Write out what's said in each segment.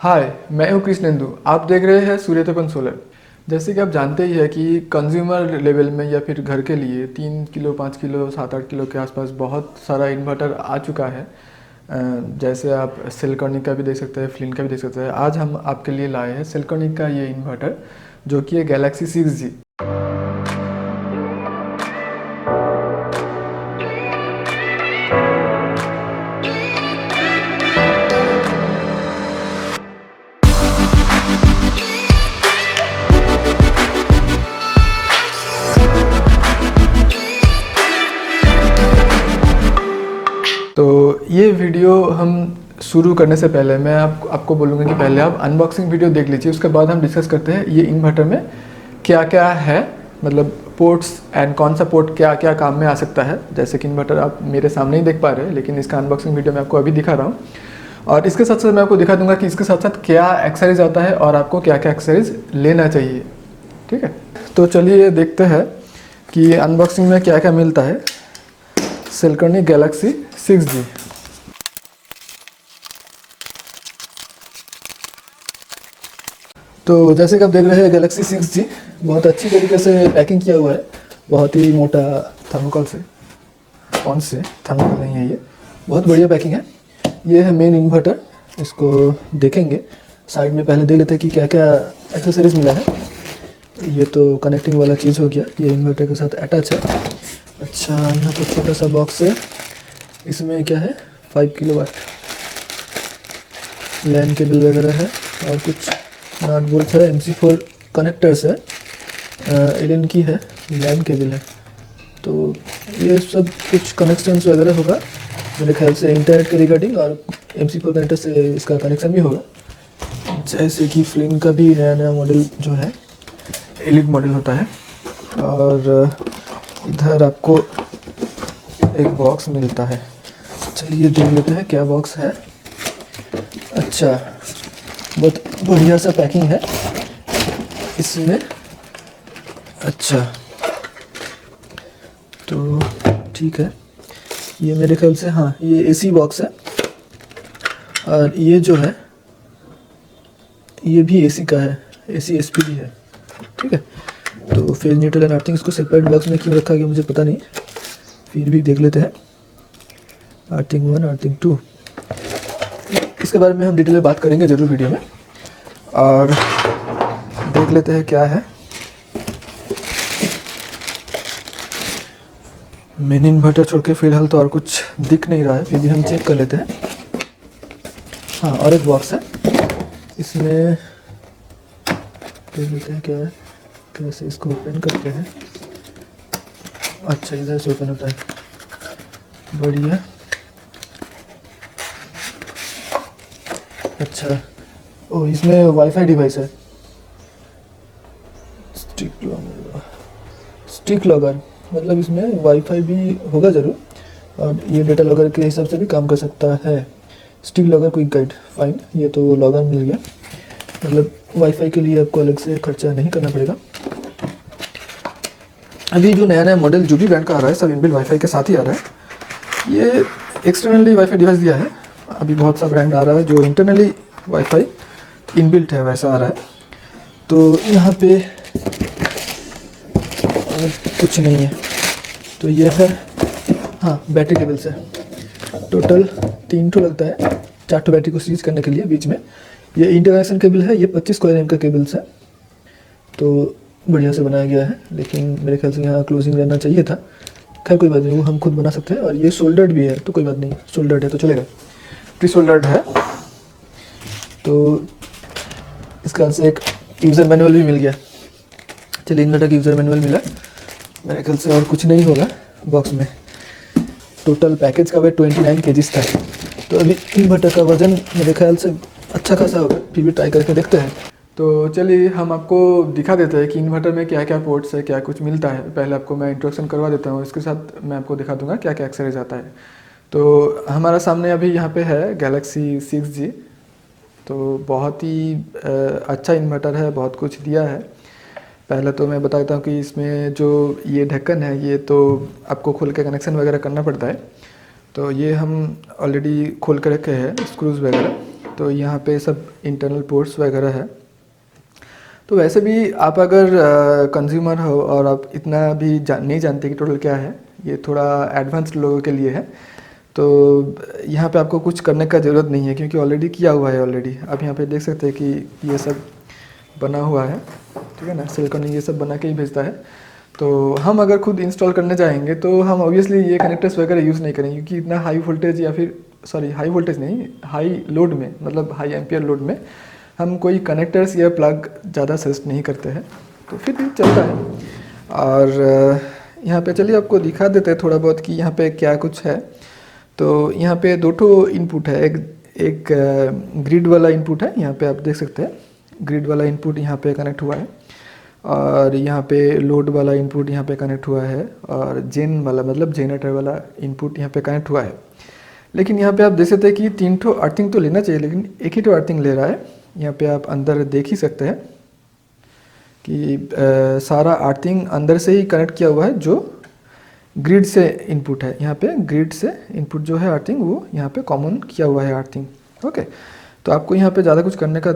हाय, मैं हूँ कृष्णेंदु। आप देख रहे हैं सूर्यतपन सोलर। जैसे कि आप जानते ही है कि कंज्यूमर लेवल में या फिर घर के लिए 3 किलो 5 किलो 7-8 किलो के आसपास बहुत सारा इन्वर्टर आ चुका है। जैसे आप सेलकॉनिक का भी देख सकते हैं, फ्लिंट का भी देख सकते हैं। आज हम आपके लिए लाए हैं सेलकॉनिक का ये इन्वर्टर, जो कि है गैलेक्सी 6G। तो ये वीडियो हम शुरू करने से पहले मैं आपको बोलूँगा कि पहले आप अनबॉक्सिंग वीडियो देख लीजिए, उसके बाद हम डिस्कस करते हैं ये इन्वर्टर में क्या क्या है, मतलब पोर्ट्स एंड कौन सा पोर्ट क्या क्या काम में आ सकता है। जैसे कि इन्वर्टर आप मेरे सामने ही देख पा रहे हैं, लेकिन इसका अनबॉक्सिंग वीडियो मैं आपको अभी दिखा रहा हूँ। और इसके साथ साथ मैं आपको दिखा दूंगा कि इसके साथ साथ क्या एक्सेसरीज आता है और आपको क्या क्या एक्सेसरीज लेना चाहिए। ठीक है, तो चलिए देखते हैं कि अनबॉक्सिंग में क्या क्या मिलता है सेलकॉनिक गैलेक्सी 6G। तो जैसे कि आप देख रहे हैं गैलेक्सी 6G बहुत अच्छी तरीके से पैकिंग किया हुआ है, बहुत ही मोटा थर्मोकोल से, स्पॉन्ज से, थर्मोकोल नहीं है ये, बहुत बढ़िया पैकिंग है। ये है मेन इन्वर्टर, इसको देखेंगे। साइड में पहले देख लेते हैं कि क्या क्या एक्सेसरीज मिला है। ये तो कनेक्टिंग वाला चीज़ हो गया, ये इन्वर्टर के साथ अटैच है। अच्छा, यहाँ पर छोटा सा बॉक्स है, इसमें क्या है 5 किलोवाट लैन केबल वगैरह है और कुछ नट बोल्ट है, MC4 कनेक्टर्स है, एलन की है, लैन केबल है। तो ये सब कुछ कनेक्शंस वगैरह होगा मेरे ख्याल से इंटरनेट के रिगार्डिंग, और MC4 कनेक्टर से इसका कनेक्शन भी होगा। जैसे कि फ्लिंट का भी नया नया मॉडल जो है एलिट मॉडल होता है। और इधर आपको एक बॉक्स मिलता है, चलिए देख लेते हैं क्या बॉक्स है। अच्छा, बहुत बढ़िया सा पैकिंग है इसमें। अच्छा, तो ठीक है, ये मेरे ख्याल से हाँ ये AC बॉक्स है, और ये जो है ये भी AC का है, AC SPD है। ठीक है, तो फेज न्यूट्रल एंड अर्थिंग इसको सेपरेट बॉक्स में क्यों रखा गया मुझे पता नहीं, फिर भी देख लेते हैं। अर्थिंग 1, अर्थिंग 2, इसके बारे में हम डिटेल में बात करेंगे ज़रूर वीडियो में। और देख लेते हैं क्या है। मेन इन्वर्टर छोड़ के फिलहाल तो और कुछ दिख नहीं रहा है, फिर भी हम चेक कर लेते हैं। हाँ, और एक बॉक्स है, इसमें देख लेते हैं क्या है, कैसे इसको ओपन करते हैं। अच्छा, इधर से ओपन होता है, बढ़िया। अच्छा, ओ इसमें वाईफाई डिवाइस है, स्टिक लॉगर, मतलब इसमें वाईफाई भी होगा ज़रूर, और ये डेटा लॉगर के हिसाब से भी काम कर सकता है। Stick logger quick guide, fine, ये तो लॉगर मिल गया, मतलब वाईफाई के लिए आपको अलग से खर्चा नहीं करना पड़ेगा। अभी जो नया नया मॉडल जो भी ब्रांड का आ रहा है सब इनबिल्ट वाईफाई के साथ ही आ रहा है। ये एक्सटर्नली वाईफाई डिवाइस दिया है, अभी बहुत सा ब्रांड आ रहा है जो इंटरनली वाईफाई इनबिल्ट है वैसा आ रहा है। तो यहाँ पे कुछ नहीं है, तो ये है हाँ बैटरी केबल से, टोटल 3 ठो लगता है, 4 ठो बैटरी को सीरीज करने के लिए। बीच में ये इंटरकनेक्शन केबल है, ये 25 कोयर एम का केबल्स है, तो बढ़िया से बनाया गया है। लेकिन मेरे ख्याल से यहाँ क्लोजिंग रहना चाहिए था, खैर कोई बात नहीं, वो हम खुद बना सकते हैं। और ये सोल्डर्ड भी है, तो कोई बात नहीं, सोल्डर्ड है तो चलेगा, प्री सोल्डर्ड है। तो इसका से एक यूज़र मैनुअल भी मिल गया। चलिए, इन्वर्टर का यूज़र मैनुअल मिला, मेरे ख्याल से और कुछ नहीं होगा बॉक्स में। टोटल पैकेज का वेट 29 kg था, तो अभी इन्वर्टर का वजन मेरे ख्याल से अच्छा खासा होगा, फिर भी ट्राई करके देखते हैं। तो चलिए हम आपको दिखा देते हैं कि इन्वर्टर में क्या क्या पोर्ट्स है, क्या कुछ मिलता है। पहले आपको मैं इंट्रोडक्शन करवा देता हूँ, इसके साथ मैं आपको दिखा दूंगा क्या क्या एक्सेसरीज आता है। तो हमारा सामने अभी यहाँ पे है गैलेक्सी 6G, तो बहुत ही अच्छा इन्वर्टर है, बहुत कुछ दिया है। पहले तो मैं बता देता हूँ कि इसमें जो ये ढक्कन है ये तो आपको खोल के कनेक्शन वगैरह करना पड़ता है, तो ये हम ऑलरेडी खोल के रखे हैं स्क्रूज वगैरह। तो यहाँ पे सब इंटरनल पोर्ट्स वगैरह है। तो वैसे भी आप अगर कंज्यूमर हो और आप इतना भी नहीं जानते कि टोटल क्या है, ये थोड़ा एडवांस लोगों के लिए है, तो यहाँ पे आपको कुछ करने का ज़रूरत नहीं है क्योंकि ऑलरेडी किया हुआ है। ऑलरेडी आप यहाँ पे देख सकते हैं कि ये सब बना हुआ है, ठीक है ना। सिलिकॉन ये सब बना के ही भेजता है। तो हम अगर खुद इंस्टॉल करने जाएंगे तो हम ऑब्वियसली ये कनेक्टर्स वगैरह यूज़ नहीं करेंगे क्योंकि इतना हाई वोल्टेज या फिर हाई वोल्टेज नहीं, हाई लोड में, मतलब हाई एम्पियर लोड में हम कोई कनेक्टर्स या प्लग ज़्यादा सजेस्ट नहीं करते हैं। तो फिर भी चलता है। और यहाँ पे चलिए आपको दिखा देते हैं थोड़ा बहुत कि यहाँ पे क्या कुछ है। तो यहाँ पे दो ठो इनपुट है, एक ग्रिड वाला इनपुट है, यहाँ पे आप देख सकते हैं ग्रिड वाला इनपुट यहाँ पे कनेक्ट हुआ है, और यहाँ पे लोड वाला इनपुट यहाँ पे कनेक्ट हुआ है, और जेन वाला मतलब जेनरेटर वाला इनपुट यहाँ पे कनेक्ट हुआ है। लेकिन यहाँ पे आप देख सकते हैं कि 3 ठो अर्थिंग तो लेना चाहिए, लेकिन एक ही ठो अर्थिंग ले रहा है। यहाँ पे आप अंदर देख ही सकते हैं कि सारा अर्थिंग अंदर से ही कनेक्ट किया हुआ है, जो ग्रिड से इनपुट है। यहाँ पे ग्रिड से इनपुट जो है अर्थिंग, वो यहाँ पे कॉमन किया हुआ है अर्थिंग। ओके, तो आपको यहाँ पे ज़्यादा कुछ करने का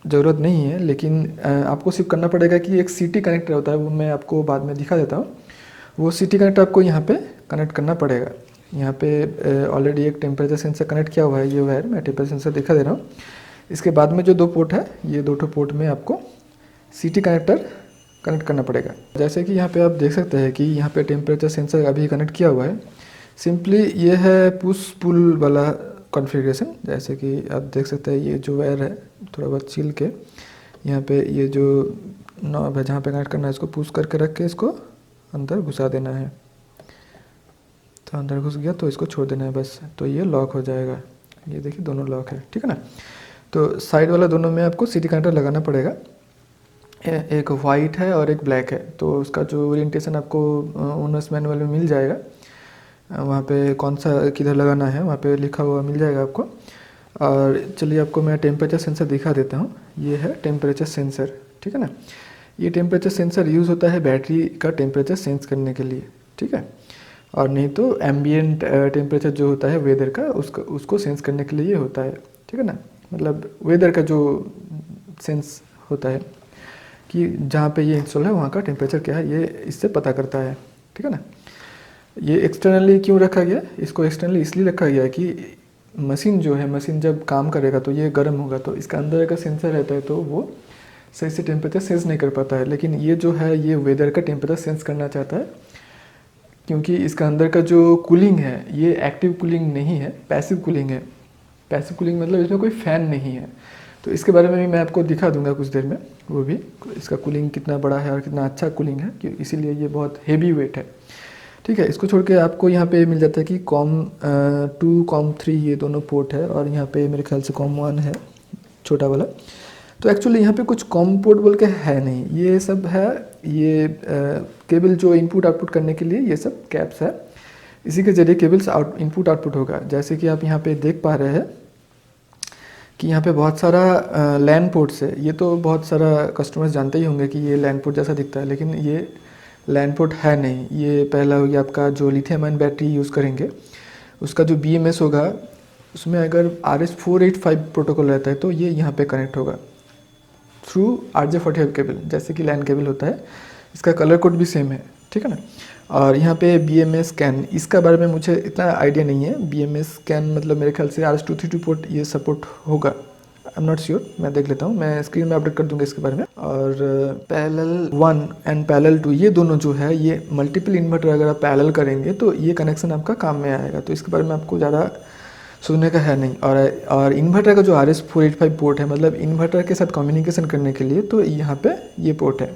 ज़रूरत नहीं है, लेकिन आपको सिर्फ करना पड़ेगा कि एक सीटी कनेक्टर होता है, वो मैं आपको बाद में दिखा देता हूँ। वो सीटी कनेक्टर आपको यहाँ पे कनेक्ट करना पड़ेगा। यहाँ पे ऑलरेडी एक टेम्परेचर सेंसर कनेक्ट किया हुआ है, ये वायर मैं टेम्परेचर सेंसर दिखा दे रहा हूँ। इसके बाद में जो 2 पोर्ट है, ये 2 पोर्ट में आपको सीटी कनेक्टर कनेक्ट करना पड़ेगा। जैसे कि यहाँ पे आप देख सकते हैं कि यहाँ पे टेम्परेचर सेंसर अभी कनेक्ट किया हुआ है। सिंपली ये है पुश पुल वाला कॉन्फ़िगरेशन। जैसे कि आप देख सकते हैं ये जो वायर है थोड़ा बहुत छील के, यहाँ पे ये जो नॉब है जहाँ पे कनेक्ट करना है, इसको पुश करके रख के इसको अंदर घुसा देना है। तो अंदर घुस गया तो इसको छोड़ देना है बस, तो ये लॉक हो जाएगा। ये देखिए दोनों लॉक है, ठीक है ना। तो साइड वाला दोनों में आपको सीटी कनेक्टर लगाना पड़ेगा। एक वाइट है और एक ब्लैक है, तो उसका जो ओरिएंटेशन आपको ओनर्स मैनुअल में मिल जाएगा। वहाँ पे कौन सा किधर लगाना है वहाँ पे लिखा हुआ मिल जाएगा आपको। और चलिए आपको मैं टेम्परेचर सेंसर दिखा देता हूँ। ये है टेम्परेचर सेंसर, ठीक है ना। ये टेम्परेचर सेंसर यूज़ होता है बैटरी का टेम्परेचर सेंस करने के लिए, ठीक है। और नहीं तो एम्बियंट टेम्परेचर जो होता है वेदर का, उसको सेंस करने के लिए ये होता है, ठीक है ना। मतलब वेदर का जो सेंस होता है कि जहाँ पे ये इंस्टॉल है वहाँ का टेम्परेचर क्या है, ये इससे पता करता है, ठीक है ना। ये एक्सटर्नली क्यों रखा गया, इसको एक्सटर्नली इसलिए रखा गया है कि मशीन जो है, मशीन जब काम करेगा तो ये गर्म होगा, तो इसका अंदर का सेंसर रहता है तो वो सही से टेम्परेचर सेंस नहीं कर पाता है। लेकिन ये जो है ये वेदर का टेम्परेचर सेंस करना चाहता है, क्योंकि इसका अंदर का जो कूलिंग है ये एक्टिव कूलिंग नहीं है, पैसिव कूलिंग है। पैसिव कूलिंग मतलब इसमें कोई फ़ैन नहीं है। तो इसके बारे में भी मैं आपको दिखा दूंगा कुछ देर में, वो भी इसका कूलिंग कितना बड़ा है और कितना अच्छा कूलिंग है, कि इसीलिए ये बहुत हेवी वेट है, ठीक है। इसको छोड़ के आपको यहाँ पे मिल जाता है कि COM2 COM3 ये दोनों पोर्ट है, और यहाँ पे मेरे ख्याल से COM1 है छोटा वाला। तो एक्चुअली यहाँ पे कुछ कॉम पोर्ट बोल के है नहीं, ये सब है ये केबल जो इनपुट आउटपुट करने के लिए ये सब कैप्स है, इसी के जरिए केबल्स इनपुट आउटपुट होगा। जैसे कि आप यहाँ पे देख पा रहे हैं कि यहाँ पे बहुत सारा लैन पोर्ट्स है। ये तो बहुत सारा कस्टमर्स जानते ही होंगे कि ये लैन पोर्ट जैसा दिखता है, लेकिन ये लैन पोर्ट है नहीं। ये पहला हो गया आपका जो लिथियम आयन बैटरी यूज़ करेंगे उसका जो BMS होगा, उसमें अगर RS485 प्रोटोकॉल रहता है तो ये यहाँ पे कनेक्ट होगा थ्रू RJ45 केबल, जैसे कि लैन केबल होता है। इसका कलर कोड भी सेम है, ठीक है ना। और यहाँ पे BMS कैन, इसका बारे में मुझे इतना आइडिया नहीं है। BMS कैन मतलब मेरे ख्याल से RS232 पोर्ट ये सपोर्ट होगा, आई एम नॉट श्योर, मैं देख लेता हूँ, मैं स्क्रीन में अपडेट कर दूंगा इसके बारे में। और पैरेलल 1 एंड पैरेलल 2 ये दोनों जो है ये मल्टीपल इन्वर्टर अगर आप पैरेलल करेंगे तो ये कनेक्शन आपका काम में आएगा। तो इसके बारे में आपको ज़्यादा सोचने का है नहीं। और इन्वर्टर का जो RS485 पोर्ट है, मतलब इन्वर्टर के साथ कम्युनिकेशन करने के लिए, तो यहाँ पे ये पोर्ट है।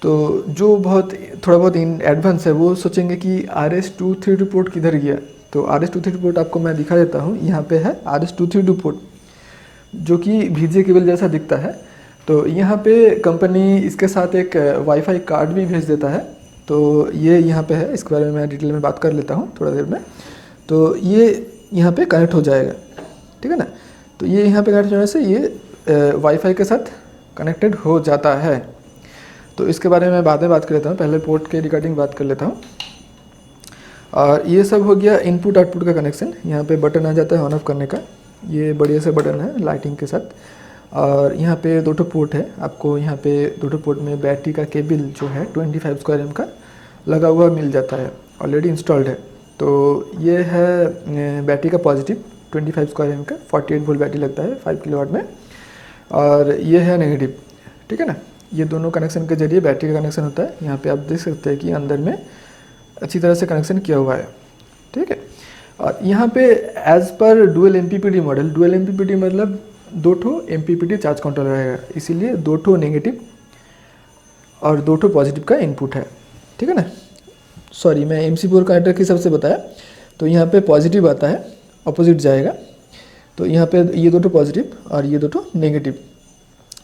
तो जो थोड़ा बहुत एडवांस है वो सोचेंगे कि RS232 पोर्ट किधर गया। तो RS232 पोर्ट आपको मैं दिखा देता हूँ। यहाँ पे है RS232 पोर्ट जो कि VGA केबल जैसा दिखता है। तो यहाँ पे कंपनी इसके साथ एक वाईफाई कार्ड भी भेज देता है। तो ये यहाँ पे है, इसके बारे में मैं डिटेल में बात कर लेता हूँ थोड़ा देर में। तो ये यहाँ पे कनेक्ट हो जाएगा, ठीक है ना। तो ये यहाँ पे कनेक्ट होने से ये वाईफाई के साथ कनेक्टेड हो जाता है। तो इसके बारे में मैं बाद में बात कर लेता हूँ, पहले पोर्ट के रिगार्डिंग बात कर लेता हूँ। और ये सब हो गया इनपुट आउटपुट का कनेक्शन। यहाँ पे बटन आ जाता है ऑन ऑफ करने का, ये बढ़िया से बटन है लाइटिंग के साथ। और यहाँ पे 2 पोर्ट है, आपको यहाँ पे 2 पोर्ट में बैटरी का केबल जो है 25 स्क्वायर एम का लगा हुआ मिल जाता है, ऑलरेडी इंस्टॉल्ड है। तो ये है बैटरी का पॉजिटिव 25 स्क्वायर एम का 48 वोल्ट बैटरी लगता है 5 किलोवाट में, और ये है नेगेटिव, ठीक है ना। ये दोनों कनेक्शन के जरिए बैटरी का कनेक्शन होता है। यहाँ पे आप देख सकते हैं कि अंदर में अच्छी तरह से कनेक्शन किया हुआ है, ठीक है। और यहाँ पे एज पर dual MPPT model, dual MPPT मतलब 2 एमपीपीटी चार्ज कंट्रोलर रहेगा, इसीलिए 2 नेगेटिव और 2 पॉजिटिव का इनपुट है, ठीक है ना। सॉरी, मैं MC4 कनेक्टर के हिसाब से बताया। तो यहाँ पे पॉजिटिव आता है, अपोजिट जाएगा, तो यहाँ पे ये 2 पॉजिटिव और ये 2 नेगेटिव,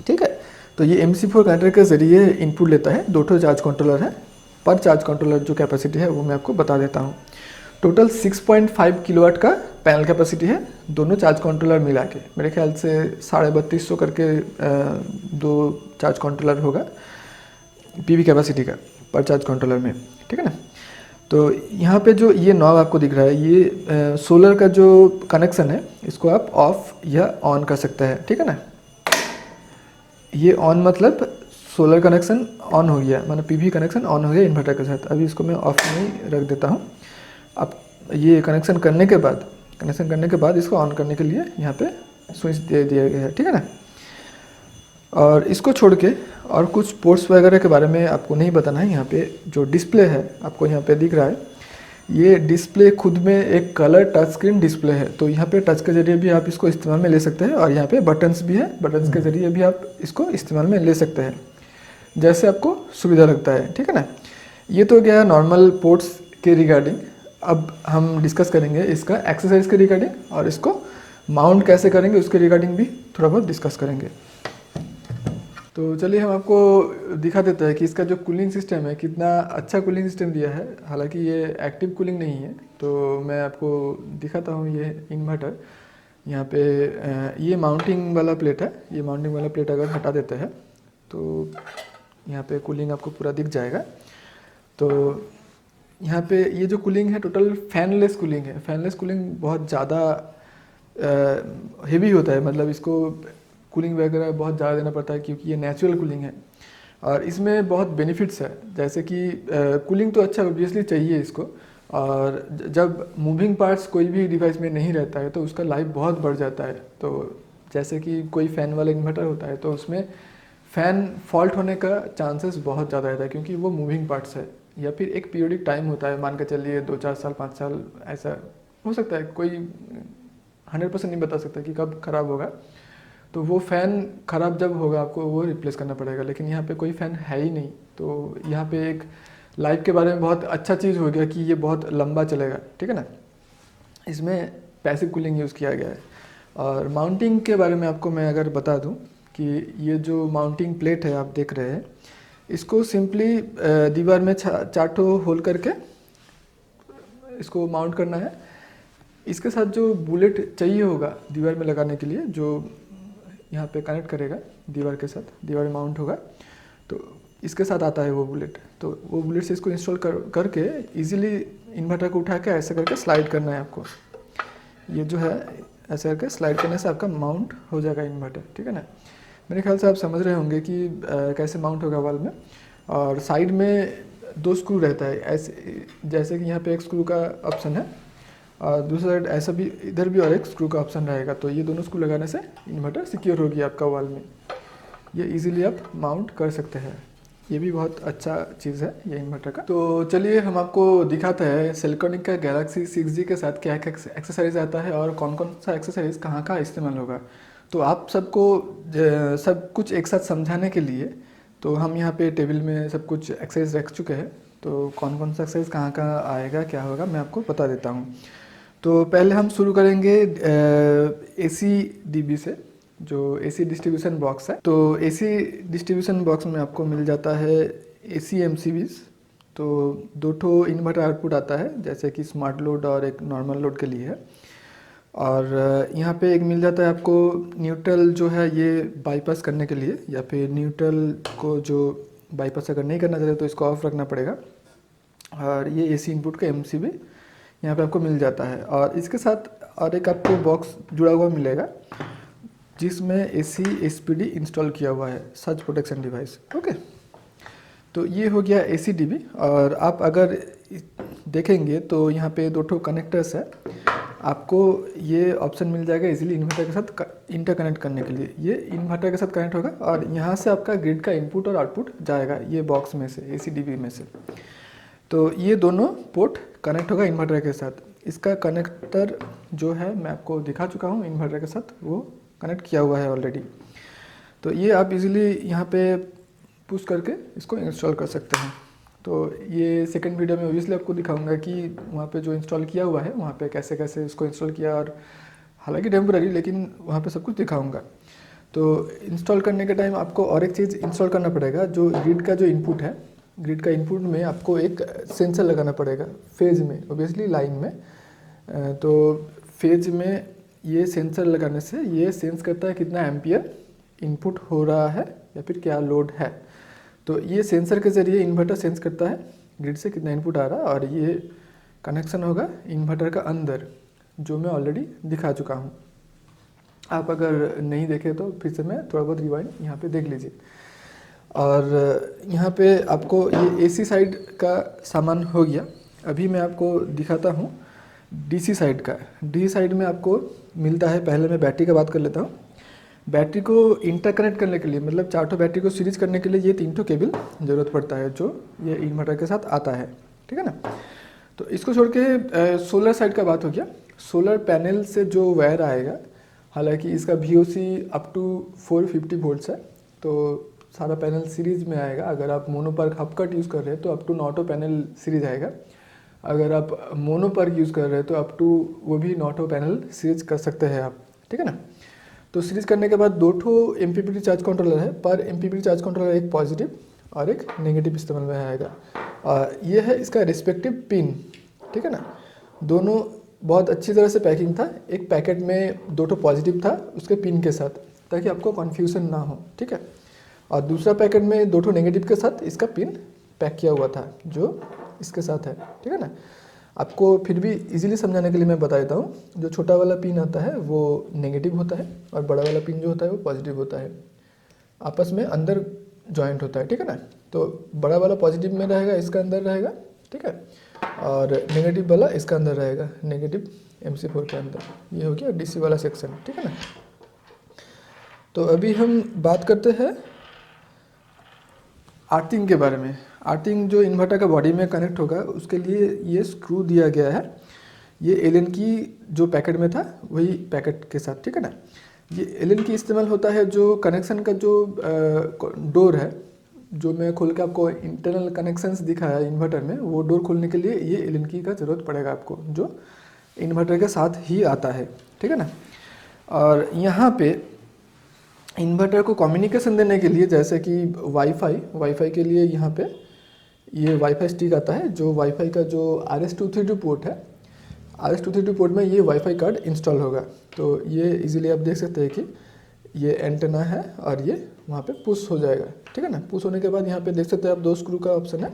ठीक है। तो ये MC4 कनेक्टर के ज़रिए इनपुट लेता है। 2 चार्ज कंट्रोलर है, पर चार्ज कंट्रोलर जो कैपेसिटी है वो मैं आपको बता देता हूँ। टोटल 6.5 किलोवाट का पैनल कैपेसिटी है, दोनों चार्ज कंट्रोलर मिला के मेरे ख्याल से 3250 करके 2 चार्ज कंट्रोलर होगा PV कैपेसिटी का पर चार्ज कंट्रोलर में, ठीक है ना। तो यहाँ पे जो ये नॉब आपको दिख रहा है, ये सोलर का जो कनेक्शन है इसको आप ऑफ या ऑन कर सकते हैं, ठीक है ना। ये ऑन मतलब सोलर कनेक्शन ऑन हो गया, मतलब PV कनेक्शन ऑन हो गया इन्वर्टर के साथ। अभी इसको मैं ऑफ में रख देता हूँ। अब ये कनेक्शन करने के बाद इसको ऑन करने के लिए यहाँ पे स्विच दे दिया गया है, ठीक है ना। और इसको छोड़ के और कुछ पोर्ट्स वगैरह के बारे में आपको नहीं बताना है। यहाँ पे जो डिस्प्ले है आपको यहाँ पे दिख रहा है, ये डिस्प्ले खुद में एक कलर टच स्क्रीन डिस्प्ले है। तो यहाँ पे टच के जरिए भी आप इसको इस्तेमाल में ले सकते हैं, और यहाँ पे बटन्स भी है, बटन्स के जरिए भी आप इसको इस्तेमाल में ले सकते हैं, जैसे आपको सुविधा लगता है, ठीक है ना। ये तो गया नॉर्मल पोर्ट्स के रिगार्डिंग। अब हम डिस्कस करेंगे इसका एक्सेसरीज के रिगार्डिंग, और इसको माउंट कैसे करेंगे उसके रिगार्डिंग भी थोड़ा बहुत डिस्कस करेंगे। तो चलिए हम आपको दिखा देते हैं कि इसका जो कूलिंग सिस्टम है कितना अच्छा कूलिंग सिस्टम दिया है। हालांकि ये एक्टिव कूलिंग नहीं है, तो मैं आपको दिखाता हूँ। ये इन्वर्टर यहाँ पे ये माउंटिंग वाला प्लेट है। ये माउंटिंग वाला प्लेट अगर हटा देते हैं तो यहाँ पे कूलिंग आपको पूरा दिख जाएगा। तो यहाँ पे ये जो कूलिंग है टोटल फैनलेस कूलिंग है। फैनलेस कूलिंग बहुत ज़्यादा हेवी होता है, मतलब इसको कूलिंग वगैरह बहुत ज़्यादा देना पड़ता है क्योंकि ये नेचुरल कूलिंग है, और इसमें बहुत बेनिफिट्स है। जैसे कि कूलिंग तो अच्छा ऑब्वियसली चाहिए इसको, और जब मूविंग पार्ट्स कोई भी डिवाइस में नहीं रहता है तो उसका लाइफ बहुत बढ़ जाता है। तो जैसे कि कोई फ़ैन वाला इन्वर्टर होता है तो उसमें फ़ैन फॉल्ट होने का चांसेस बहुत ज़्यादा रहता है, क्योंकि वो मूविंग पार्ट्स है, या फिर एक पीरियडिक टाइम होता है। मान के चलिए 2-4 साल 5 साल ऐसा हो सकता है, कोई 100% नहीं बता सकता कि कब ख़राब होगा। तो वो फ़ैन ख़राब जब होगा आपको वो रिप्लेस करना पड़ेगा, लेकिन यहाँ पे कोई फ़ैन है ही नहीं। तो यहाँ पे एक लाइफ के बारे में बहुत अच्छा चीज़ हो गया कि ये बहुत लंबा चलेगा, ठीक है ना। इसमें पैसिव कूलिंग यूज़ किया गया है। और माउंटिंग के बारे में आपको मैं अगर बता दूं कि ये जो माउंटिंग प्लेट है आप देख रहे हैं, इसको सिंपली दीवार में 4 होल करके इसको माउंट करना है। इसके साथ जो बुलेट चाहिए होगा दीवार में लगाने के लिए, जो यहाँ पे कनेक्ट करेगा दीवार के साथ, दीवार में माउंट होगा, तो इसके साथ आता है वो बुलेट। तो वो बुलेट से इसको इंस्टॉल करके इजीली इन्वर्टर को उठा के ऐसे करके स्लाइड करना है आपको। ये जो है ऐसे करके स्लाइड करने से आपका माउंट हो जाएगा इन्वर्टर, ठीक है ना। मेरे ख्याल से आप समझ रहे होंगे कि कैसे माउंट होगा वॉल में। और साइड में 2 स्क्रू रहता है ऐसे, जैसे कि यहाँ पे एक स्क्रू का ऑप्शन है और दूसरा साइड ऐसा भी, इधर भी और एक स्क्रू का ऑप्शन रहेगा। तो ये दोनों स्क्रू लगाने से इन्वर्टर सिक्योर होगी आपका वॉल में। ये इजीली आप माउंट कर सकते हैं। ये भी बहुत अच्छा चीज़ है ये इन्वर्टर का। तो चलिए हम आपको दिखाते हैं सेल्कॉनिक का गैलेक्सी 6G के साथ क्या क्या एक्सेसरीज आता है और कौन कौन सा एक्सेसरीज कहाँ कहाँ इस्तेमाल होगा। तो आप सबको सब कुछ एक साथ समझाने के लिए तो हम यहाँ पे टेबल में सब कुछ एक्सेसरीज रख चुके हैं। तो कौन कौन सा एक्सेसरीज कहाँ कहाँ आएगा क्या होगा मैं आपको बता देता हूँ। तो पहले हम शुरू करेंगे AC/DB से, जो AC डिस्ट्रीब्यूशन बॉक्स है। तो AC डिस्ट्रीब्यूशन बॉक्स में आपको मिल जाता है AC MCBs। तो 2 इन्वर्टर आउटपुट आता है, जैसे कि स्मार्ट लोड और एक नॉर्मल लोड के लिए है। और यहाँ पे एक मिल जाता है आपको न्यूट्रल, जो है ये बाईपास करने के लिए, या फिर न्यूट्रल को जो बाईपास अगर नहीं करना चाहते तो इसको ऑफ रखना पड़ेगा। और ये AC इनपुट का MCB यहाँ पे आपको मिल जाता है। और इसके साथ और एक आपको बॉक्स जुड़ा हुआ मिलेगा जिसमें AC SPD इंस्टॉल किया हुआ है, सर्च प्रोटेक्शन डिवाइस। ओके, तो ये हो गया ACDB। और आप अगर देखेंगे तो यहाँ पे 2 ठो कनेक्टर्स है, आपको ये ऑप्शन मिल जाएगा इजीली इन्वर्टर के साथ इंटरकनेक्ट करने के लिए। ये इन्वर्टर के साथ कनेक्ट होगा और यहाँ से आपका ग्रिड का इनपुट और आउटपुट जाएगा ये बॉक्स में से, ACDB में से। तो ये दोनों पोर्ट कनेक्ट होगा इन्वर्टर के साथ। इसका कनेक्टर जो है मैं आपको दिखा चुका हूँ, इन्वर्टर के साथ वो कनेक्ट किया हुआ है ऑलरेडी। तो ये आप इजीली यहाँ पे पुश करके इसको इंस्टॉल कर सकते हैं। तो ये सेकंड वीडियो में ऑब्वियसली आपको दिखाऊंगा कि वहाँ पे जो इंस्टॉल किया हुआ है वहाँ पे कैसे कैसे इसको इंस्टॉल किया, और हालांकि टेम्पररी लेकिन वहाँ पे सब कुछ दिखाऊंगा। तो इंस्टॉल करने के टाइम आपको और एक चीज़ इंस्टॉल करना पड़ेगा, जो ग्रिड का जो इनपुट है, ग्रिड का इनपुट में आपको एक सेंसर लगाना पड़ेगा फेज में, ऑब्वियसली लाइन में। तो फेज में ये सेंसर लगाने से ये सेंस करता है कितना एम्पियर इनपुट हो रहा है या फिर क्या लोड है। तो ये सेंसर के ज़रिए इन्वर्टर सेंस करता है ग्रिड से कितना इनपुट आ रहा है, और ये कनेक्शन होगा इन्वर्टर का अंदर, जो मैं ऑलरेडी दिखा चुका हूँ। आप अगर नहीं देखे तो फिर से मैं थोड़ा बहुत रिवाइंड यहाँ पे देख लीजिए। और यहाँ पे आपको ये AC साइड का सामान हो गया। अभी मैं आपको दिखाता हूँ DC साइड का। DC साइड में आपको मिलता है, पहले मैं बैटरी का बात कर लेता हूँ। बैटरी को इंटरकनेक्ट करने के लिए, मतलब 4 ठो बैटरी को सीरीज करने के लिए ये 3 ठो केबल ज़रूरत पड़ता है, जो ये इन्वर्टर के साथ आता है, ठीक है ना। तो इसको छोड़ के सोलर साइड का बात हो गया। सोलर पैनल से जो वायर आएगा, हालांकि इसका VOC अप टू 450 वोल्ट्स है, तो सारा पैनल सीरीज में आएगा। अगर आप मोनोपर्क हाफ कट यूज़ कर रहे हैं तो अप टू नॉटो पैनल सीरीज आएगा। अगर आप मोनोपर्क यूज़ कर रहे हैं तो अप टू वो भी नॉटो पैनल सीरीज कर सकते हैं आप, ठीक है ना। तो सीरीज करने के बाद 2 ठो MPPT चार्ज कंट्रोलर है। पर MPPT चार्ज कंट्रोलर एक पॉजिटिव और एक नेगेटिव इस्तेमाल में आएगा। और ये है इसका रिस्पेक्टिव पिन, ठीक है ना। दोनों बहुत अच्छी तरह से पैकिंग था। एक पैकेट में 2 ठो पॉजिटिव था उसके पिन के साथ, ताकि आपको कन्फ्यूजन ना हो, ठीक है। और दूसरा पैकेट में 2 ठो नेगेटिव के साथ इसका पिन पैक किया हुआ था, जो इसके साथ है, ठीक है ना। आपको फिर भी इजीली समझाने के लिए मैं बता देता हूँ। जो छोटा वाला पिन आता है वो नेगेटिव होता है, और बड़ा वाला पिन जो होता है वो पॉजिटिव होता है। आपस में अंदर जॉइंट होता है, ठीक है ना। तो बड़ा वाला पॉजिटिव में रहेगा, इसका अंदर रहेगा, ठीक है। और नेगेटिव वाला इसका अंदर रहेगा, नेगेटिव MC4 के अंदर। ये हो गया DC वाला सेक्शन, ठीक है ना। तो अभी हम बात करते हैं आर्थिंग के बारे में। आर्थिंग जो इन्वर्टर का बॉडी में कनेक्ट होगा उसके लिए ये स्क्रू दिया गया है। ये एलन की जो पैकेट में था वही पैकेट के साथ, ठीक है ना। ये एलन की इस्तेमाल होता है जो कनेक्शन का जो डोर है, जो मैं खोल के आपको इंटरनल कनेक्शंस दिखाया इन्वर्टर में, वो डोर खोलने के लिए ये एलन की का ज़रूरत पड़ेगा आपको, जो इन्वर्टर के साथ ही आता है, ठीक है ना। और यहाँ पे इन्वर्टर को कम्युनिकेशन देने के लिए, जैसे कि वाईफाई के लिए यहाँ पे ये वाईफाई स्टिक आता है, जो वाईफाई का जो RS-232 पोर्ट है, RS-232 पोर्ट में ये वाईफाई कार्ड इंस्टॉल होगा। तो ये इजीली आप देख सकते हैं कि ये एंटेना है और ये वहाँ पे पुश हो जाएगा, ठीक है ना। पुश होने के बाद यहाँ पे देख सकते हैं आप 2 स्क्रू का ऑप्शन है।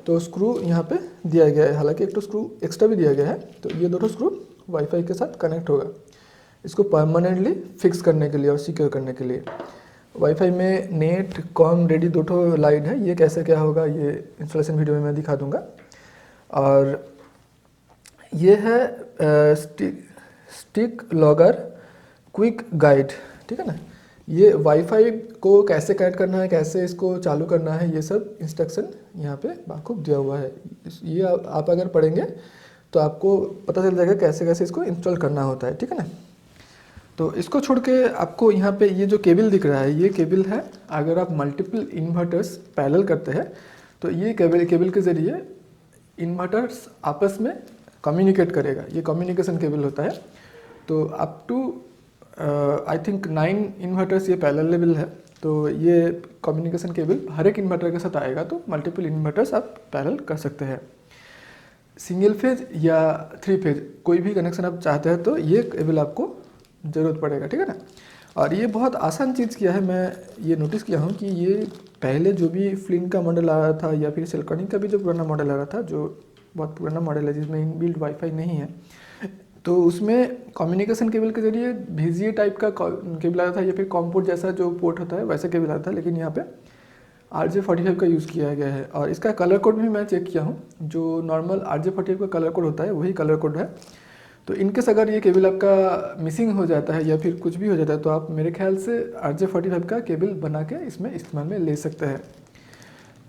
तो स्क्रू यहाँ पे दिया गया है, हालांकि एक तो स्क्रू एक्स्ट्रा भी दिया गया है। तो ये दोनों स्क्रू वाईफाई के साथ कनेक्ट होगा, इसको परमानेंटली फिक्स करने के लिए और सिक्योर करने के लिए। वाईफाई में नेट कॉम रेडी 2 ठो लाइन है। ये कैसे क्या होगा ये इंस्टॉलेशन वीडियो में मैं दिखा दूंगा। और ये है स्टिक लॉगर क्विक गाइड, ठीक है ना। ये वाईफाई को कैसे कनेक्ट करना है, कैसे इसको चालू करना है, ये सब इंस्ट्रक्शन यहाँ पे बाखूब दिया हुआ है। ये आप अगर पढ़ेंगे तो आपको पता चल जाएगा कैसे कैसे इसको इंस्टॉल करना होता है, ठीक है ना। तो इसको छोड़ के आपको यहाँ पे ये जो केबल दिख रहा है, ये केबल है। अगर आप मल्टीपल इन्वर्टर्स पैरेलल करते हैं तो ये केबल के ज़रिए इन्वर्टर्स आपस में कम्युनिकेट करेगा। ये कम्युनिकेशन केबल होता है। तो up to I think 9 inverters ये पैरेलल है। तो ये कम्युनिकेशन केबल हर एक इन्वर्टर के साथ आएगा, तो मल्टीपल इन्वर्टर्स आप पैरेलल कर सकते हैं। सिंगल फेज या 3 फेज कोई भी कनेक्शन आप चाहते हैं तो ये केबल आपको ज़रूरत पड़ेगा, ठीक है ना। और ये बहुत आसान चीज़ किया है। मैं ये नोटिस किया हूँ कि ये पहले जो भी फ्लिंट का मॉडल आ रहा था या फिर सेल्कॉनिक का भी जो पुराना मॉडल आ रहा था, जो बहुत पुराना मॉडल है जिसमें इनबिल्ट वाईफाई नहीं है, तो उसमें कम्युनिकेशन केबल के जरिए VGA टाइप का केबल आया था या फिर कॉम पोर्ट जैसा जो पोर्ट होता है वैसा केबल आया था, लेकिन यहाँ पे RJ45 का यूज़ किया गया है। और इसका कलर कोड भी मैं चेक किया हूँ, जो नॉर्मल RJ45 का कलर कोड होता है वही कलर कोड है। तो इनकेस अगर ये केबल आपका मिसिंग हो जाता है या फिर कुछ भी हो जाता है तो आप मेरे ख्याल से RJ45 का केबल बना के इसमें इस्तेमाल में ले सकते हैं।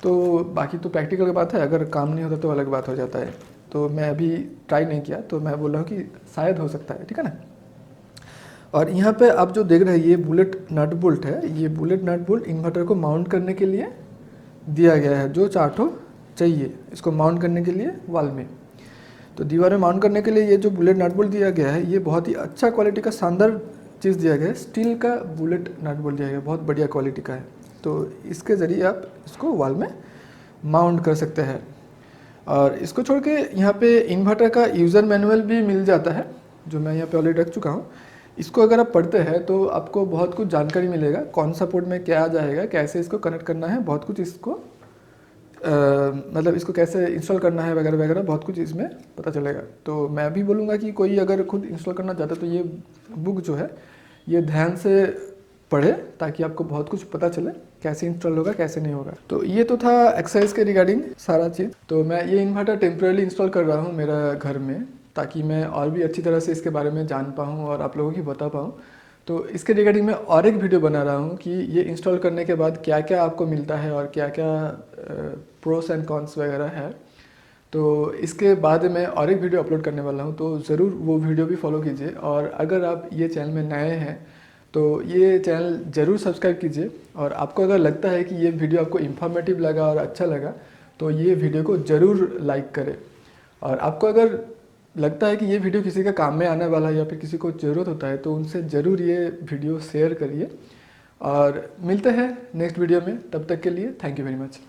तो बाकी तो प्रैक्टिकल की बात है, अगर काम नहीं होता तो अलग बात हो जाता है। तो मैं अभी ट्राई नहीं किया, तो मैं बोल रहा हूँ कि शायद हो सकता है, ठीक है ना। और यहाँ पे आप जो देख रहे हैं ये बुलेट नट बोल्ट है, ये बुलेट नट बोल्ट इन्वर्टर को माउंट करने के लिए दिया गया है, जो 4 ठो चाहिए इसको माउंट करने के लिए वाल में। तो दीवार में माउंट करने के लिए ये जो बुलेट नट बोल्ट दिया गया है ये बहुत ही अच्छा क्वालिटी का शानदार चीज़ दिया गया है, स्टील का बुलेट नट बोल्ट दिया गया है, बहुत बढ़िया क्वालिटी का है। तो इसके ज़रिए आप इसको वाल में माउंट कर सकते हैं। और इसको छोड़ के यहाँ पे इन्वर्टर का यूज़र मैनुअल भी मिल जाता है, जो मैं यहाँ पे ऑलरेडी रख चुका हूँ। इसको अगर आप पढ़ते हैं तो आपको बहुत कुछ जानकारी मिलेगा, कौन सा पोर्ट में क्या आ जाएगा, कैसे इसको कनेक्ट करना है, बहुत कुछ इसको मतलब इसको कैसे इंस्टॉल करना है वगैरह वगैरह, बहुत कुछ इसमें पता चलेगा। तो मैं भी बोलूँगा कि कोई अगर खुद इंस्टॉल करना चाहता है तो ये बुक जो है ये ध्यान से पढ़े, ताकि आपको बहुत कुछ पता चले कैसे इंस्टॉल होगा कैसे नहीं होगा। तो ये तो था एक्सरसाइज के रिगार्डिंग सारा चीज़। तो मैं ये इन्वर्टर टेम्परेली इंस्टॉल कर रहा हूँ मेरा घर में, ताकि मैं और भी अच्छी तरह से इसके बारे में जान पाऊँ और आप लोगों की बता पाऊँ। तो इसके रिगार्डिंग मैं और एक वीडियो बना रहा हूँ कि ये इंस्टॉल करने के बाद क्या क्या आपको मिलता है और क्या क्या प्रोस एंड कॉन्स वगैरह है। तो इसके बाद मैं और एक वीडियो अपलोड करने वाला हूँ, तो ज़रूर वो वीडियो भी फॉलो कीजिए। और अगर आप ये चैनल में नए हैं तो ये चैनल ज़रूर सब्सक्राइब कीजिए। और आपको अगर लगता है कि ये वीडियो आपको इन्फॉर्मेटिव लगा और अच्छा लगा तो ये वीडियो को ज़रूर लाइक करें। और आपको अगर लगता है कि ये वीडियो किसी का काम में आने वाला है या फिर किसी को ज़रूरत होता है तो उनसे ज़रूर ये वीडियो शेयर करिए। और मिलते हैं नेक्स्ट वीडियो में, तब तक के लिए थैंक यू वेरी मच।